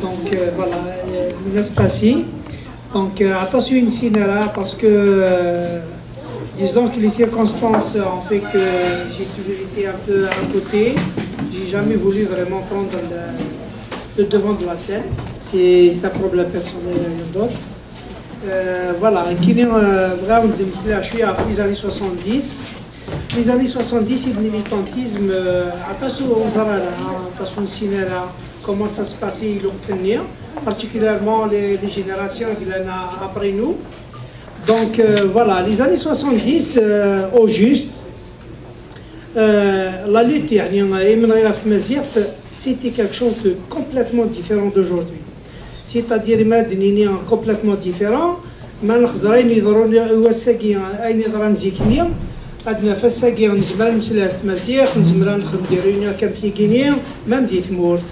Donc voilà, Nastasie. Donc attention ici là parce que disons que les circonstances ont fait que j'ai toujours été un peu à côté. J'ai jamais voulu vraiment prendre le devant de la scène. C'est un problème personnel d'autres. Voilà, qui vient vraiment de me je suis à les années 70. Les années 70, c'est le militantisme. Attention aux arabes, attention au cinéma, comment ça se passait particulièrement les générations qui viennent après nous. Donc voilà, les années 70, au juste, la lutte, c'était quelque chose de complètement différent d'aujourd'hui. C'est-à-dire complètement différent. عندنا فساقي نزمر نمسلها في مزياخ نزمر نخدم ديرونيا كامتيكينيا ما مديت مورث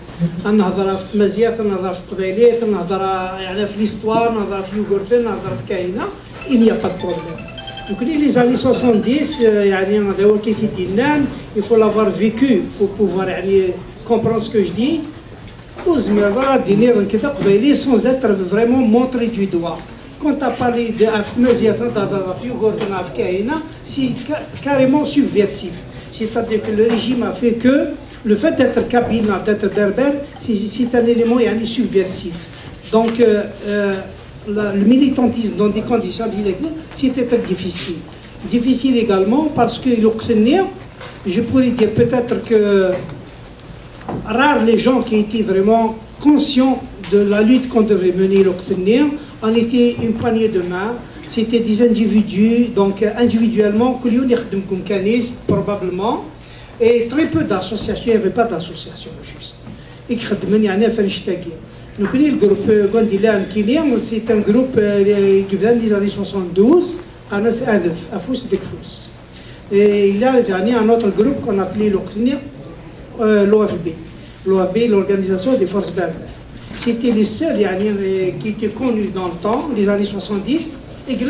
نهضر في مزياخ نهضر في قبايلات نهضر يعني في ليستوار نهضر في يوغورتن نهضر في كاينه il n'y a pas de problème. Donc les années 70 يعني هذا هو كيف يدينا il faut l'avoir vécu pour pouvoir يعني comprendre ce que je dis وزمر راه دينير كذا قبايلي sans être vraiment montré du doigt. Quand tu as parlé de c'est carrément subversif. C'est-à-dire que le régime a fait que le fait d'être kabyle, d'être berbère, c'est un élément subversif. Donc le militantisme dans des conditions c'était très difficile. Difficile également parce que je pourrais dire peut-être que rares les gens qui étaient vraiment conscients de la lutte qu'on devrait mener l'Occident. On était une poignée de main, c'était des individus, donc individuellement, probablement, et très peu d'associations, il n'y avait pas d'association juste. Et donc le groupe Gondilan Kilian, c'est un groupe qui vient des années 72, à Fous de Fous. Et il y a le dernier un autre groupe qu'on appelait l'OFB, l'Organisation des Forces Berbères. C'était les seuls qui étaient connus dans le temps, les années 70, et qui ont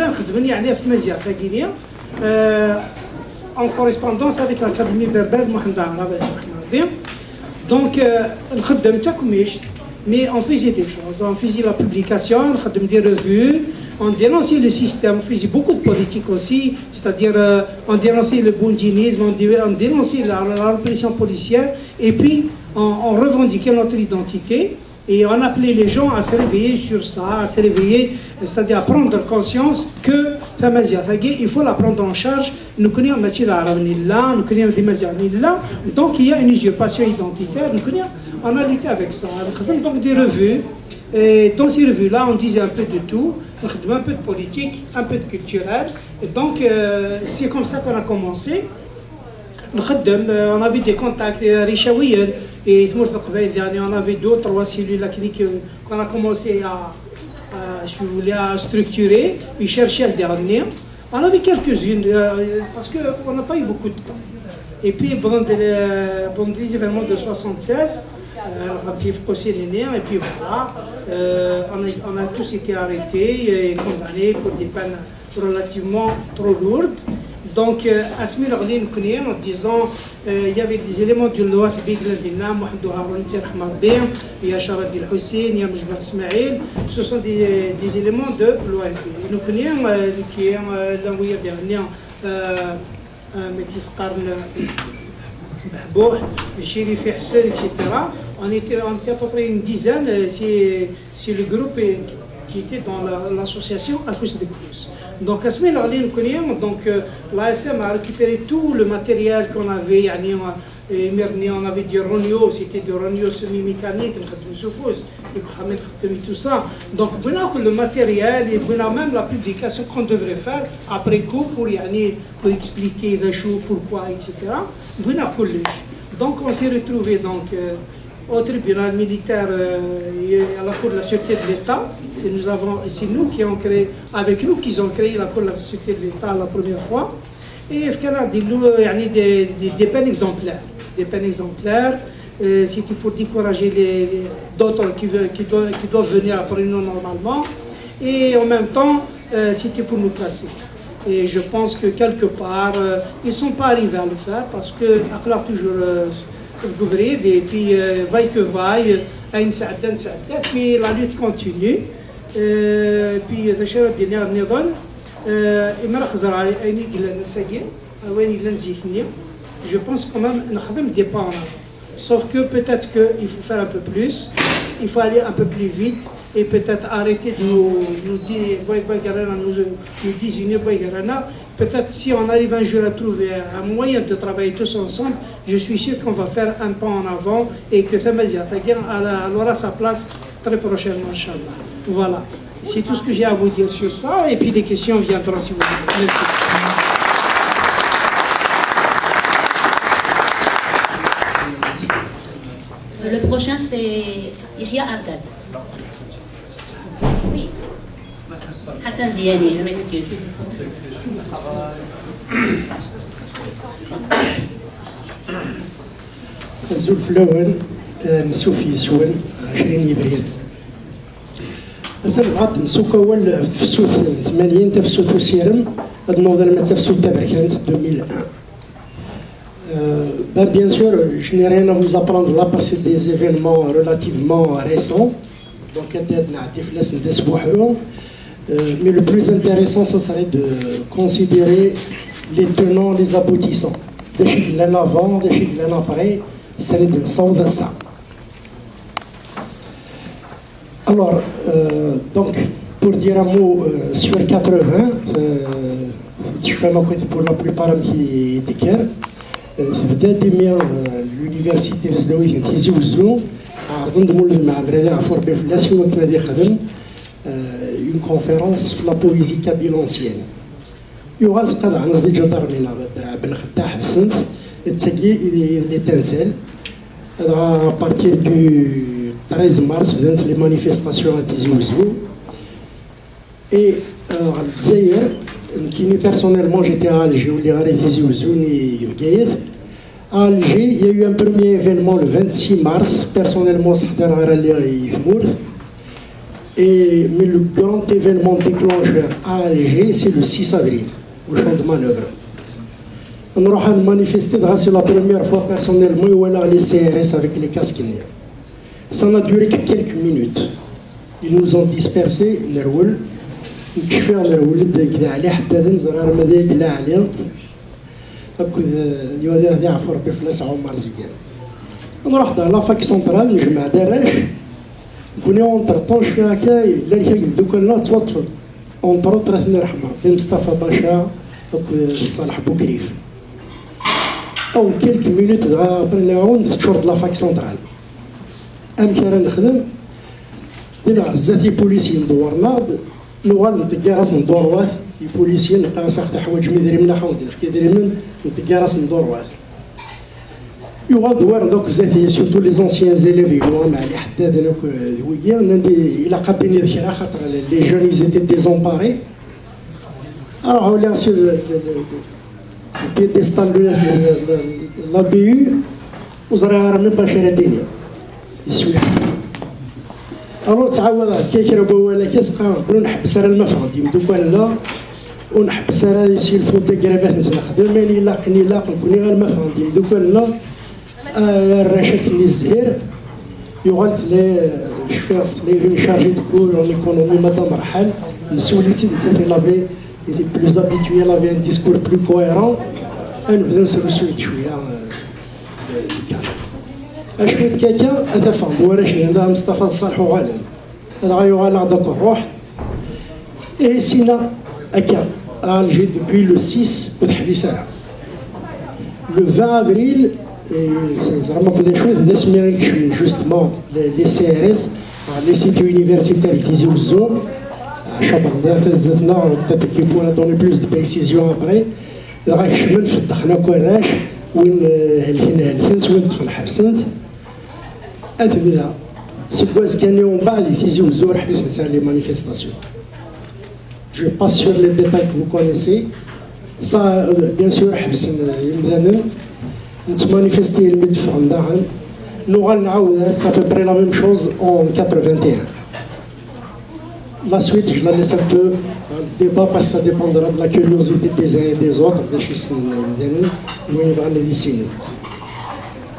en correspondance avec l'Académie berbère de Mohamed Arab. Donc, mais on faisait des choses. On faisait la publication, on faisait des revues, on dénonçait le système, on faisait beaucoup de politique aussi, c'est-à-dire on dénonçait le boundinisme, on dénonçait la répression policière, et puis on revendiquait notre identité. Et on appelait les gens à se réveiller sur ça, à se réveiller, c'est-à-dire à prendre conscience que il faut la prendre en charge. Nous connaissons nous connaissons des là. Donc il y a une usurpation identitaire. On a lutté avec ça. Donc des revues. Et dans ces revues-là, on disait un peu de tout, un peu de politique, un peu de culturel. Et donc c'est comme ça qu'on a commencé. On avait des contacts richaouiens et on avait deux, trois cellules qu'on a commencé à structurer et chercher à le dernier. On avait quelques-unes parce qu'on n'a pas eu beaucoup de temps. Et puis, pendant les événements de 76, et puis voilà, on a tous été arrêtés et condamnés pour des peines relativement trop lourdes. Donc, Asmi Raghdin Kounien, en disant il y avait des éléments de loi qui Mohamed Haroun Tirahmarbin, il y a Sharad El Hussein, il y a Mujbar Ismail, ce sont des éléments de loi. Nous connaissons qui est l'envoyé dernier, Métis Qarn Mahbouh, Chérif Hassan, etc. On était à peu près une dizaine, c'est le groupe qui était dans l'association Afous de Cruz. Donc, donc l'ASM a récupéré tout le matériel qu'on avait. On avait du Ronio, c'était du Ronio semi-mécanique, tout ça. Donc, le matériel et même la publication qu'on devrait faire après coup pour expliquer les choses, pourquoi, etc. Donc, on s'est retrouvés au tribunal militaire et à la Cour de la Sûreté de l'État. C'est nous qui avons créé, avec nous qu'ils ont créé la Cour de la Sûreté de l'État la première fois. Et il y a des peines exemplaires. Des peines exemplaires, c'était pour décourager d'autres qui doivent venir après nous normalement. Et en même temps, c'était pour nous placer. Et je pense que quelque part, ils ne sont pas arrivés à le faire parce que, toujours, et puis, vaille que vaille, أين ساعدة puis la lutte continue puis هذا الشيء دينا نظن إما خزر أين يقلنا ساقين وين يقلنا زيكني je pense quand même نخدم des pas en avant sauf que peut-être qu'il faut faire un peu plus il faut aller un peu plus vite et peut-être arrêter de nous dire nous désunir peut-être si on arrive un jour à trouver un moyen de travailler tous ensemble je suis sûr qu'on va faire un pas en avant et que Thamazia Taguin aura sa place très prochainement Inch'Allah. Voilà, c'est tout ce que j'ai à vous dire sur ça et puis les questions viendront si vous voulez. Le prochain c'est Yahya Ardad. Oui. Hassan Ziani, je m'excuse. الزلف الأول نسوفي سوان 20 ابريل أصلا غاد نسوك أول في سوت 80 تفسوت وسيرم هاد النوضة تفسوت تبركانت 2001 bien sûr, je n'ai rien à vous apprendre là parce que c'est des événements relativement récents. Donc, mais le plus intéressant, ça serait de considérer les tenants, les aboutissants. Des chiffres de l'an avant, des chiffres de l'an après, ça serait de ça ou de ça. Alors, donc, pour dire un mot sur 80, je fais ma côté pour la plupart qui étaient بدات ديما l'université الزدوية تيزي وزو عرض نضمو مع برادي عفور بفلاس فين كنا دي خدم une conférence في لا بويزي كابيلونسيان يوغال سقاد عنص دي جدرمينا بن خداح بسنت تسقي لي تنسال à partir du 13 mars بدات لي مانيفيستاسيون تيزي وزو et على الجزائر personnellement j'étais à Alger où les à Alger il y a eu un premier événement le 26 mars personnellement mais le grand événement déclencheur à Alger c'est le 6 avril au champ de manœuvre on aura manifesté c'est la première fois personnellement les CRS avec les casques ça n'a duré que quelques minutes ils nous ont dispersés نكشفي على الولد كذا عليه حتى نزرار ماذا يدلا عليه هكا ديما هذا عفو ربي فلاس عمر زيان نروح دا لافاك سنترال نجمع دراج كوني اونتر طونش فيها هكا لا دوكا لا توطفض اونترو ثلاث رحمه بين مصطفى باشا هكا صالح بوكريف او كيلك مينوت نعاون تشورد لافاك سنترال كان نخدم ديما بزاف بوليسيين دورنا نوال نتلقى راس ندور واث البوليسيين نلقى ساخت حوايج مدري من نحو ندير في كيدير من نتلقى راس ندور واث يوال دوار دوك زاتي سورتو لي زونسيان زيليف يقولوا مع اللي حداد انا ذويا ندي الى قادني ذكرى خاطر لي جون زيتي ديزومباري راهو لا سير بيديستال لا بي يو وزرا راه ميم با شارع الدنيا يسوي alors تعاود كيكربوا ولا كيسقى كون نحبس راه المفرد يمدو لا ونحبس راه يسير الفوت كرافات نخدم ماني لاقني لاق كوني غير المفرد يمدو لا الرشاك اللي الزهير يغلط لي شفاف لي شارجي دو ليكونومي مدام رحال نسولتي انت في لافي اللي بلوز ابيتوي لافي ان ديسكور بلو كويرون نبداو نسولو شويه شويه كاكا هذا فهم وراش هذا مصطفى الصالح وغالب هذا غيوغال هذاك الروح اي سينا هكا الجي دوبوي لو 6 وتحبيس لو 20 افريل زعما كنا شويه هذا سميريك جوستمون لي سي ار اس لي سيت يونيفرسيتير تيزي وزو شابر فازتنا peut-être qu'il pourra donner plus de précision après راك شمل في الدخنه كراش وين الهنت وين في الحبسنت أثبتها سكواز كان يوم بعد يتيزي وزور حبيس نسال لي مانيفيستاسيون جو باس سور لي ديتاي كو كونيسي سا بيان سور حبس يمدانا نتمانيفيستي المدفع نداعن نوغال نعاودها سا بري لا ميم شوز اون 81 La suite, je la laisse un peu dans le débat parce que ça dépendra de la curiosité des uns et des autres.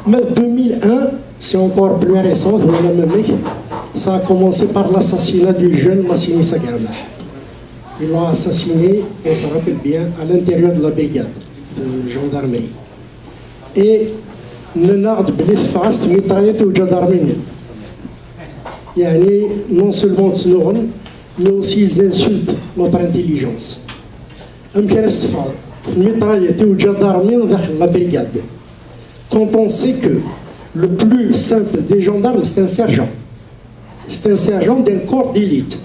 Mais 2001, c'est encore plus récent, ça a commencé par l'assassinat du jeune Massini Sagamah. Ils l'ont assassiné, on se rappelle bien, à l'intérieur de la brigade de gendarmerie. Et Nenard Bnith Fast mitraillette au gendarmerie. Non seulement mais aussi ils insultent notre intelligence. Mitraillette au gendarmerie dans la brigade. Quand on sait que le plus simple des gendarmes, c'est un sergent. C'est un sergent d'un corps d'élite.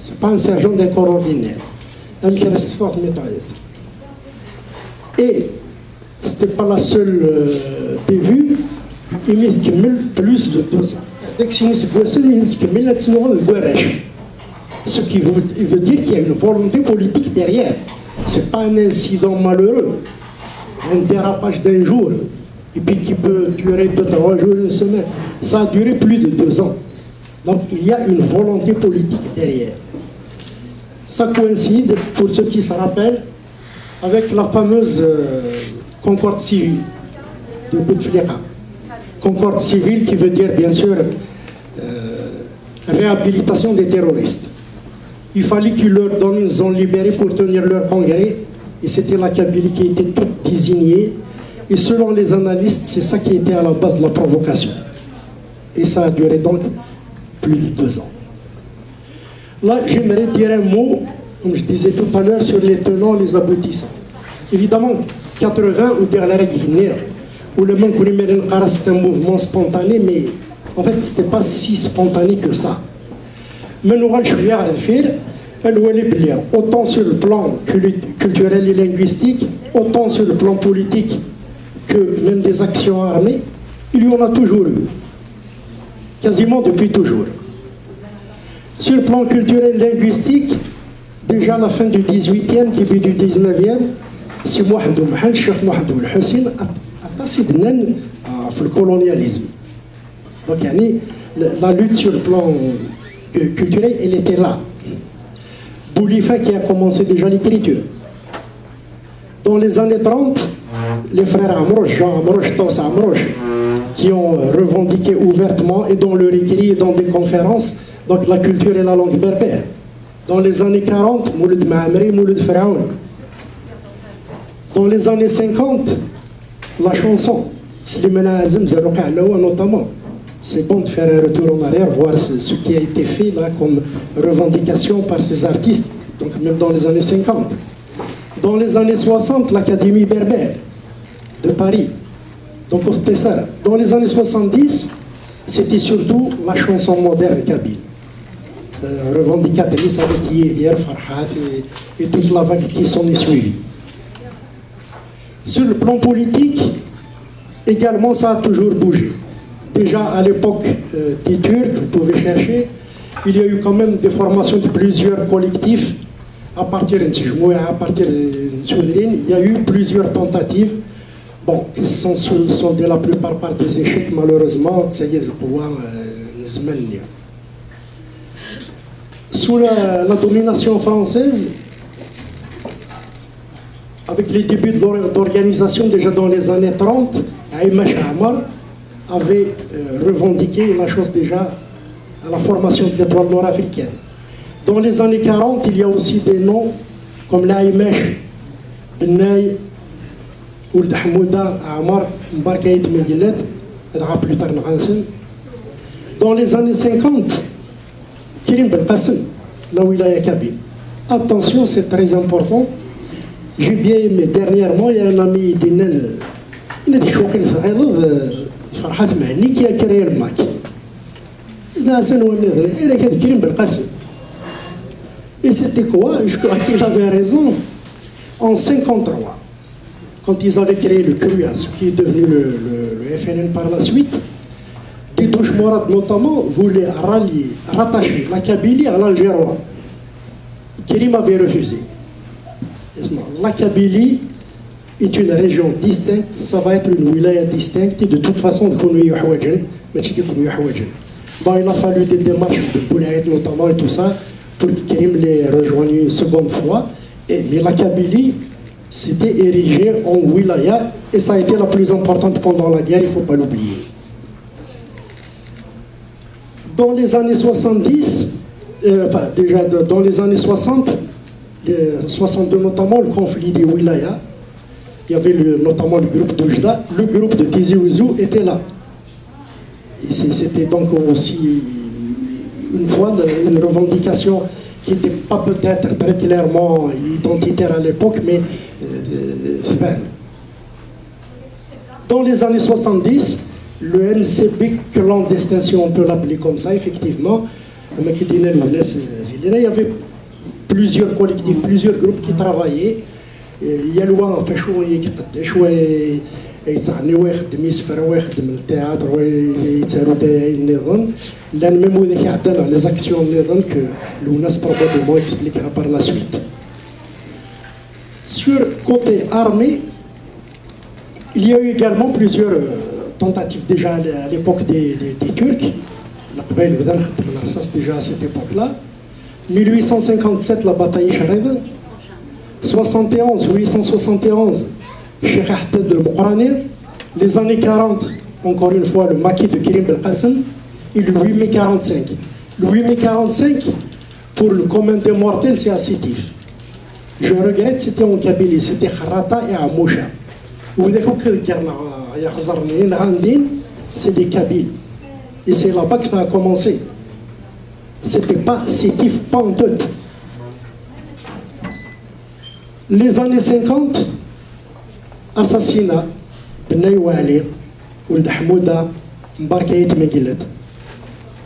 Ce n'est pas un sergent d'un corps ordinaire. Un qui reste fort mitraillette. Et ce n'était pas la seule bévue. Il met plus de 12 ans. Ce qui veut dire qu'il y a une volonté politique derrière. Ce n'est pas un incident malheureux. Un dérapage d'un jour. Et puis qui peut durer 2-3 jours, une semaine. Ça a duré plus de 2 ans. Donc il y a une volonté politique derrière. Ça coïncide, pour ceux qui se rappellent, avec la fameuse concorde civile de Bouteflika. Concorde civile qui veut dire bien sûr réhabilitation des terroristes. Il fallait qu'ils leur donnent une zone libérée pour tenir leur congrès. Et c'était la Kabylie qui était toute désignée. Et selon les analystes, c'est ça qui était à la base de la provocation. Et ça a duré donc plus de 2 ans. Là, j'aimerais dire un mot, comme je disais tout à l'heure, sur les tenants, les aboutissants. Évidemment, 80 ou derrière Guinée, où le Mankouriméren c'est un mouvement spontané, mais en fait, ce n'était pas si spontané que ça. Mais nous allons faire autant sur le plan culturel et linguistique, autant sur le plan politique que même des actions armées, il y en a toujours eu. Quasiment depuis toujours. Sur le plan culturel et linguistique, déjà à la fin du 18e, début du 19e, si Mohamed Mohamed, Cheikh Mohamed Hussein a passé de naine le colonialisme. Donc, la lutte sur le plan culturel, elle était là. Boulifa qui a commencé déjà l'écriture. Dans les années 30, les frères Amrouche, Jean Amrouche, Tos Amrouche, qui ont revendiqué ouvertement et dans leur écrit et dans des conférences, donc la culture et la langue berbère. Dans les années 40, Mouloud Mahamri, Mouloud Faraoun. Dans les années 50, la chanson, Slimana Azim, Zerouka Alaoua notamment. C'est bon de faire un retour en arrière, voir ce qui a été fait là comme revendication par ces artistes, donc même dans les années 50. Dans les années 60, l'Académie berbère de Paris, donc c'était ça. Dans les années 70, c'était surtout la chanson moderne kabyle. Revendicatrice avec Yédier, Farhat et toute la vague qui s'en est suivie. Sur le plan politique, également, ça a toujours bougé. Déjà à l'époque des Turcs, vous pouvez chercher, il y a eu quand même des formations de plusieurs collectifs à partir de Soudrine. Il y a eu plusieurs tentatives, bon, qui sont de la plupart par des échecs malheureusement. Sous la domination française, avec les débuts d'organisation déjà dans les années 30, Aïmash Amar avait revendiqué la chose déjà à la formation de l'étoile nord-africaine. Dans les années 40, il y a aussi des noms comme l'Aïmesh, Benay, Ould Hamouda, Amar, Mbarkaït Medinet, plus tard. Dans les années 50, Kirim Belkassim, la wilaya kabyle. Attention, c'est très important. J'ai bien aimé dernièrement, il y a un ami d'Inel, il a dit Farhat Mahni qui a créé le MAC. Il a dit Kirim Belkassim. Et c'était quoi? Je crois qu'il avait raison. En 1953, quand ils avaient créé le CRUAS, qui est devenu le FNN par la suite, Titouche Mourad notamment voulait rattacher la Kabylie à l'Algérois. Kérim avait refusé. La Kabylie est une région distincte, ça va être une wilaya distincte, et de toute façon, il a fallu des démarches de Boulaïd notamment et tout ça, pour que Kérim les rejoigne une seconde fois. Mais la Kabylie s'était érigée en wilaya, et ça a été la plus importante pendant la guerre, il ne faut pas l'oublier. Dans les années 70, enfin déjà dans les années 60, 62 notamment, le conflit des Wilaya, il y avait notamment le groupe d'Oujda, le groupe de Tizi Ouzou était là. Et c'était donc aussi une fois une revendication qui n'était pas peut-être très clairement identitaire à l'époque, mais dans les années 70, le NCB clandestin, si on peut l'appeler comme ça, effectivement, il y avait plusieurs collectifs, plusieurs groupes qui travaillaient. Il y a loin, fait chouette, يصعني ويخدم يسفر ويخدم التياتر ويتسالوا النظام لان ميم هذاك يعدل على لي زاكسيون نظام كو الناس probablement expliquera par la suite. Sur côté armée, il y a eu également plusieurs tentatives déjà à l'époque des Turcs. La قبائل بدا نخدم الرصاص déjà à cette époque-là. 1857 la bataille Sharedan. 71 1871 Cheikh Haddad al-Mouqrani, les années 40, encore une fois, le maquis de Karim Belkacem, et le 8 mai 45. Le 8 mai 45, pour le commun des mortels, c'est Assétif. Je regrette, c'était en Kabylie, c'était Kharata et Amoucha. C'est des Kabyles. Et c'est là-bas que ça a commencé. C'était pas Sétif, pas en tout. Les années 50, assassinat de Naïwali, ou de Hamouda, Mbarkaït Megilet.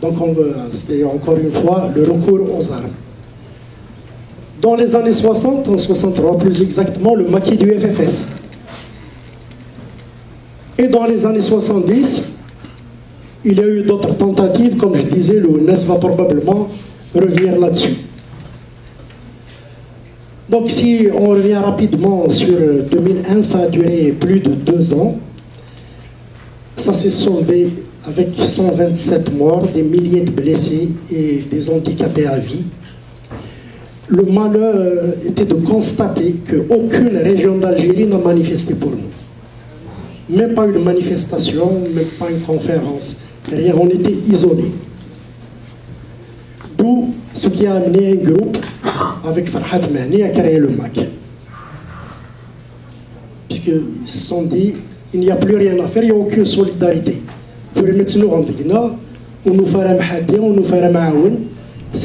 Donc c'était encore une fois le recours aux armes. Dans les années 60, en 63 plus exactement, le maquis du FFS. Et dans les années 70, il y a eu d'autres tentatives, comme je disais, le NES va probablement revenir là-dessus. Donc si on revient rapidement sur 2001, ça a duré plus de 2 ans. Ça s'est soldé avec 127 morts, des milliers de blessés et des handicapés à vie. Le malheur était de constater qu'aucune région d'Algérie n'a manifesté pour nous. Même pas une manifestation, même pas une conférence. Rien, on était isolés. D'où ce qui a amené un groupe avec Farhat Mahni à créer le MAC. Puisqu'ils se sont dit, il n'y a plus rien à faire, il n'y a aucune solidarité. C'est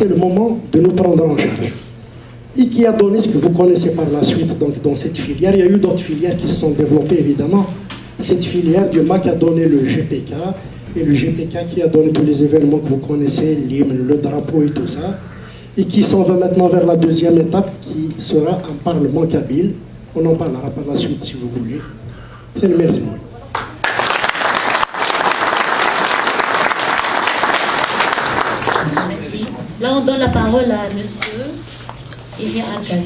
le moment de nous prendre en charge. Et qui a donné ce que vous connaissez par la suite donc, dans cette filière. Il y a eu d'autres filières qui se sont développées évidemment. Cette filière du MAC a donné le GPK, et le GPK qui a donné tous les événements que vous connaissez, l'hymne, le drapeau et tout ça, et qui s'en va maintenant vers la deuxième étape qui sera un parlement kabyle. On en parlera par la suite si vous voulez. C'est le merci. Merci. Là, on donne la parole à monsieur Yahya Arkad.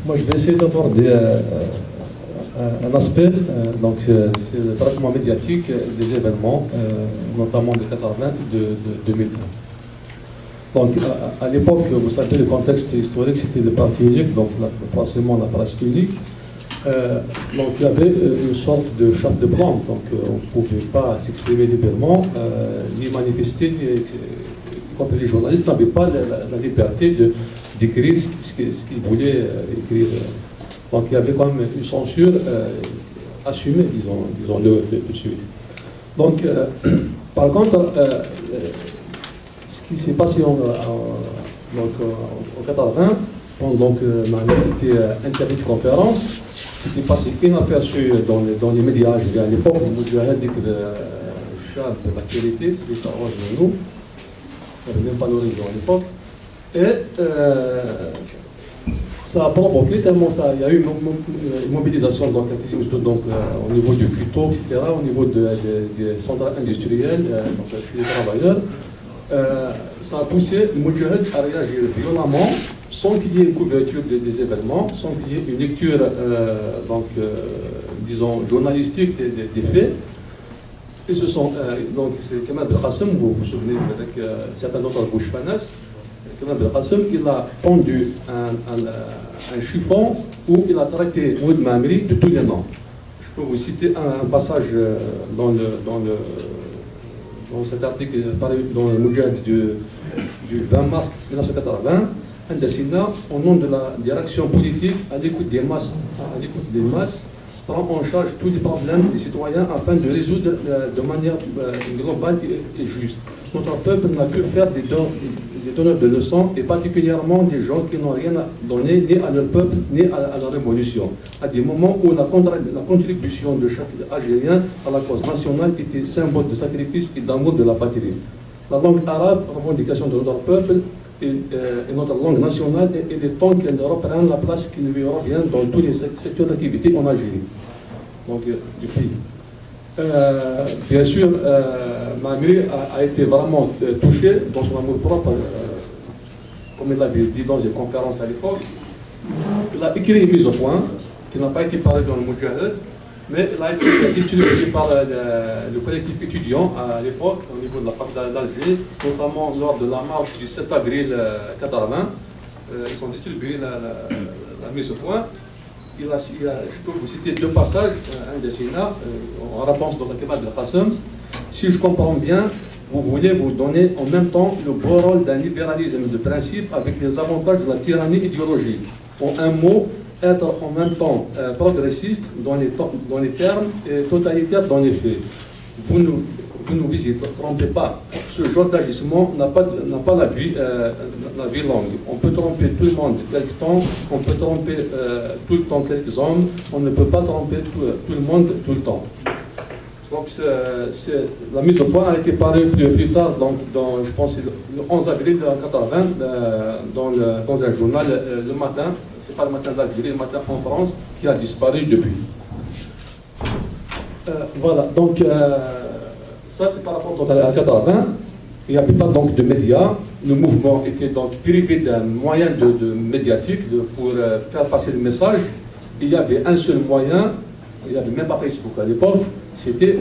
Moi je vais essayer d'aborder un aspect, donc c'est le traitement médiatique des événements, notamment de 80 de 2001. Donc à l'époque, vous savez, le contexte historique c'était le parti unique, donc forcément la presse unique. Donc il y avait une sorte de charte de plan, donc on ne pouvait pas s'exprimer librement, ni manifester, ni les journalistes n'avaient pas la liberté d'écrire ce qu'ils voulaient écrire. Donc il y avait quand même une censure assumée, disons-le tout de suite. Donc, par contre, ce qui s'est passé en 80, pendant que Mahmoud était interdit de conférence, c'était passé inaperçu dans les médias. Je à l'époque, Moudjahid dit que le chef de l'actualité, c'était Taroche de nous. Il n'y avait même pas l'horizon à l'époque. Et ça a provoqué tellement ça. Il y a eu une mobilisation donc au niveau du CUTO, etc., au niveau des centrales industrielles, donc chez les travailleurs. Ça a poussé Moudjahid à réagir violemment, sans qu'il y ait une couverture des événements, sans qu'il y ait une lecture, disons, journalistique des faits. Ils se sont, donc c'est Kamal Belkacem, vous vous souvenez avec certains d'autres Bouchfanas, Kamal Abdel Qassem, il a pondu un chiffon où il a traité Oued Mamri de tous les noms. Je peux vous citer un passage dans cet article paru dans le Moujad du 20 mars 1980. Andasina, au nom de la direction politique, à l'écoute des masses, prend en charge tous les problèmes des citoyens afin de résoudre de manière globale et juste. Notre peuple n'a que faire des donneurs de leçons, et particulièrement des gens qui n'ont rien à donner ni à leur peuple ni à la révolution. À des moments où la contribution de chaque Algérien à la cause nationale était symbole de sacrifice et d'amour de la patrie. La langue arabe, revendication de notre peuple, et notre langue nationale, et il est temps qu'elle reprenne la place qui lui revient dans tous les secteurs d'activité en Algérie, donc du pays. Bien sûr, Mamri a été vraiment touché dans son amour propre, comme il l'avait dit dans des conférences à l'époque. Il a écrit une mise au point qui n'a pas été parlée dans le Moudjahid, mais elle a été distribuée par le collectif étudiant à l'époque, au niveau de la fac d'Alger, notamment lors de la marche du 7 avril 80. Ils ont distribué la mise au point. Je peux vous citer deux passages, un de Sina, en réponse de Kamal Abdel Qassem. Si je comprends bien, vous voulez vous donner en même temps le beau rôle d'un libéralisme de principe avec les avantages de la tyrannie idéologique. En un mot, être en même temps progressiste dans les termes et totalitaire dans les faits. Vous nous visitez, ne trompez pas. Ce genre d'agissement n'a pas la vie longue. On peut tromper tout le monde quelque temps, on peut tromper tout le temps quelques hommes, on ne peut pas tromper tout le monde tout le temps. Donc la mise au point a été parlée plus tard, donc je pense le 11 avril 1980, dans un journal le matin. C'est pas le matin d'Algérie, le matin en France, qui a disparu depuis. Voilà, donc ça c'est par rapport à 80. Il n'y avait pas donc de médias. Le mouvement était donc privé d'un moyen de médiatique pour faire passer le message. Il y avait un seul moyen, il n'y avait même pas Facebook à l'époque, c'était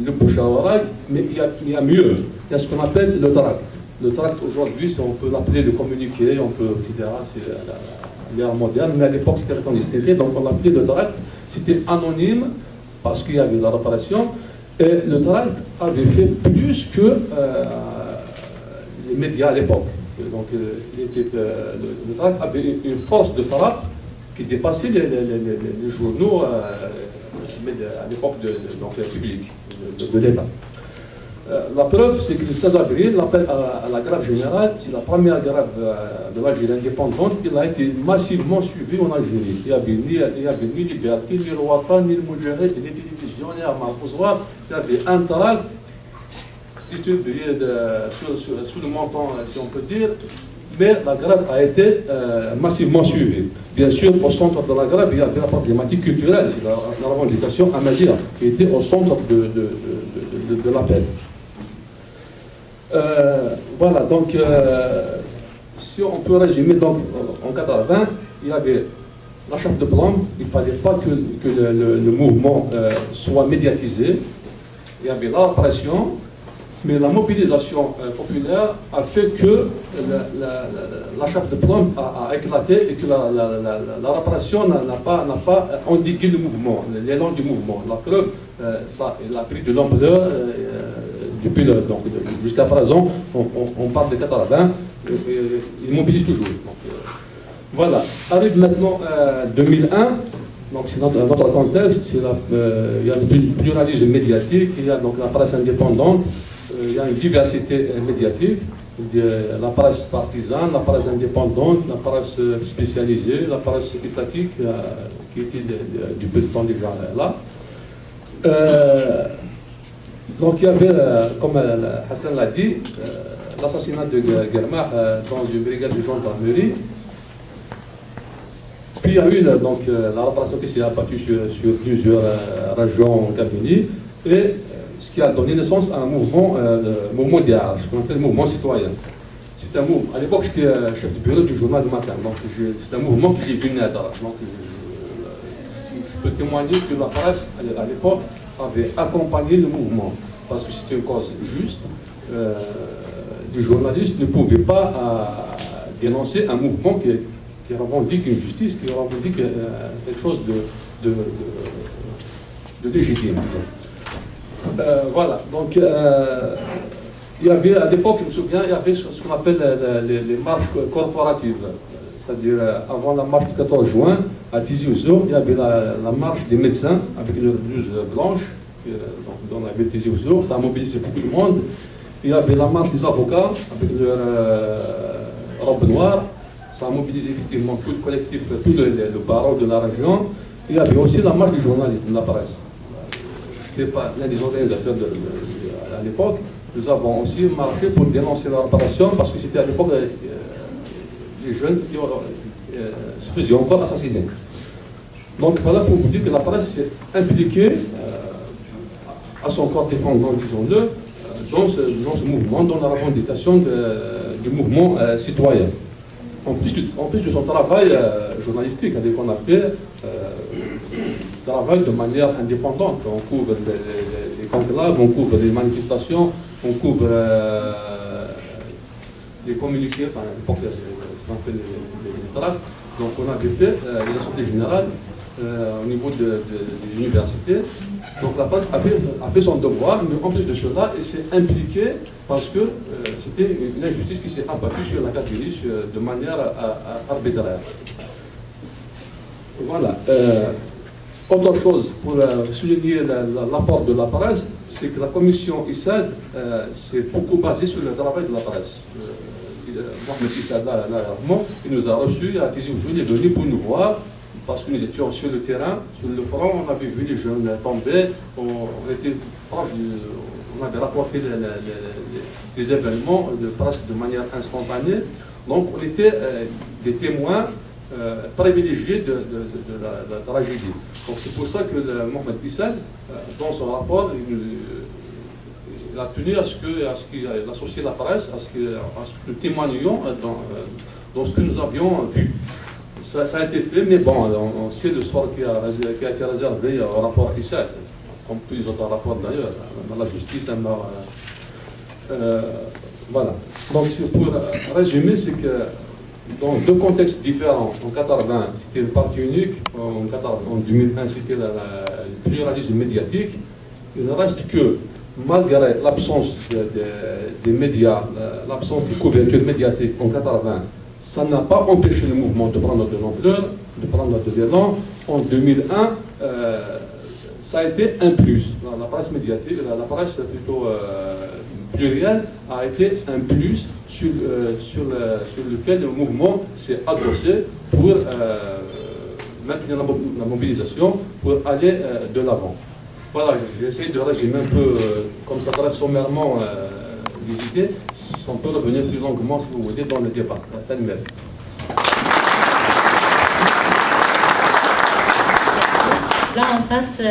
le bouche à oreille, mais il y a mieux. Il y a ce qu'on appelle le tract. Le tract aujourd'hui, on peut l'appeler le communiqué, on peut, etc. C'est l'ère moderne, mais à l'époque c'était la clandestinité, donc on l'appelait le tract. C'était anonyme parce qu'il y avait la réparation, et le tract avait fait plus que les médias à l'époque. Donc le tract avait une force de frappe qui dépassait les journaux à l'époque publique de l'État. La preuve, c'est que le 16 avril, l'appel à la grève générale, c'est la première grève de l'Algérie indépendante. Il a été massivement suivi en Algérie. Il n'y avait ni Liberté, ni le Ouattara, ni le Moudjahid, ni télévision, ni Armand Pouzoir. Il y avait un tract distribué sous le menton, si on peut dire. Mais la grève a été massivement suivie. Bien sûr, au centre de la grève, il y avait la problématique culturelle, c'est la revendication amazigh qui était au centre de l'appel. Voilà, donc, si on peut résumer, donc, en 80, il y avait la chape de plomb, il ne fallait pas que le mouvement soit médiatisé, il y avait la répression, mais la mobilisation populaire a fait que la chape de plomb a éclaté et que la répression n'a pas endigué le mouvement, l'élan du mouvement. La preuve, ça il a pris de l'ampleur depuis jusqu'à présent, on parle de 80, il mobilise toujours. Donc, voilà, arrive maintenant 2001. Donc c'est notre contexte, il y a le pluralisme médiatique, il y a donc la presse indépendante, il y a une diversité médiatique, la presse partisane, la presse indépendante, la presse spécialisée, la presse étatique qui était du peu de temps déjà là. Donc il y avait, comme Hassan l'a dit, l'assassinat de Guermah dans une brigade de gendarmerie. Puis il y a eu donc, la répression qui s'est abattue sur plusieurs régions en Kabylie, et ce qui a donné naissance à un mouvement d'IAR, ce qu'on appelle le mouvement citoyen. C'est un mouvement. À l'époque, j'étais chef de bureau du journal du matin, donc c'est un mouvement que j'ai vu naître. Donc je peux témoigner que la presse, à l'époque, avait accompagné le mouvement, parce que c'était une cause juste. Les journalistes ne pouvaient pas dénoncer un mouvement qui revendique une justice, qui revendique quelque chose de légitime, disons. Voilà, donc il y avait, à l'époque, je me souviens, il y avait ce qu'on appelle les marches corporatives. C'est-à-dire, avant la marche du 14 juin, à Tizi Ouzou, il y avait la marche des médecins avec leurs blouses blanches, dans la ville de Tizi Ouzou, ça a mobilisé beaucoup de monde. Il y avait la marche des avocats avec leurs robes noires, ça a mobilisé effectivement tout le collectif, tout le barreau de la région. Il y avait aussi la marche des journalistes, de la presse. Je n'étais pas l'un des organisateurs à l'époque. Nous avons aussi marché pour dénoncer la répression parce que c'était à l'époque les jeunes qui se faisaient encore assassiner. Donc voilà pour vous dire que la presse s'est impliquée à son corps défendant, disons-le, dans ce mouvement, dans la revendication du mouvement citoyen. En plus de son travail journalistique, c'est-à-dire qu'on a fait travail de manière indépendante. On couvre les conclaves, on couvre les manifestations, on couvre les communiqués, enfin, à l'époque, ce qu'on appelle les tracts. Donc on avait fait les assemblées générales au niveau des universités. Donc la presse a fait son devoir, mais en plus de cela, elle s'est impliquée parce que c'était une injustice qui s'est abattue sur la Kabylie de manière arbitraire. Voilà. Autre chose, pour souligner l'apport de la presse, c'est que la commission ISAD s'est beaucoup basée sur le travail de la presse. Mohamed Issad, il nous a reçus à Tizi Ouzou, il est venu pour nous voir, parce que nous étions sur le terrain, sur le front, on avait vu les jeunes tomber, on était proche, on avait rapporté les événements presque de manière instantanée. Donc on était des témoins privilégiés de la tragédie. Donc c'est pour ça que Mohamed Issad, dans son rapport, il a tenu à ce qu'il associe la presse, à ce que nous témoignions dans ce que nous avions vu. Ça a été fait, mais bon, on sait le sort qui a été réservé au rapport Issad, comme tous les autres rapports d'ailleurs, la justice, voilà. Donc pour résumer, c'est que dans deux contextes différents, en 80, c'était le parti unique, en 2001, c'était le pluralisme médiatique. Il ne reste que, malgré l'absence des médias, l'absence de couverture médiatique en 80, ça n'a pas empêché le mouvement de prendre de l'ampleur, de prendre de l'élan. En 2001, ça a été un plus. La presse médiatique, la presse plutôt plurielle, a été un plus sur lequel le mouvement s'est adossé pour maintenir la mobilisation, pour aller de l'avant. Voilà, j'essaie de résumer un peu, comme ça très sommairement, les idées. On peut revenir plus longuement, si vous voulez, dans le débat. Là, on passe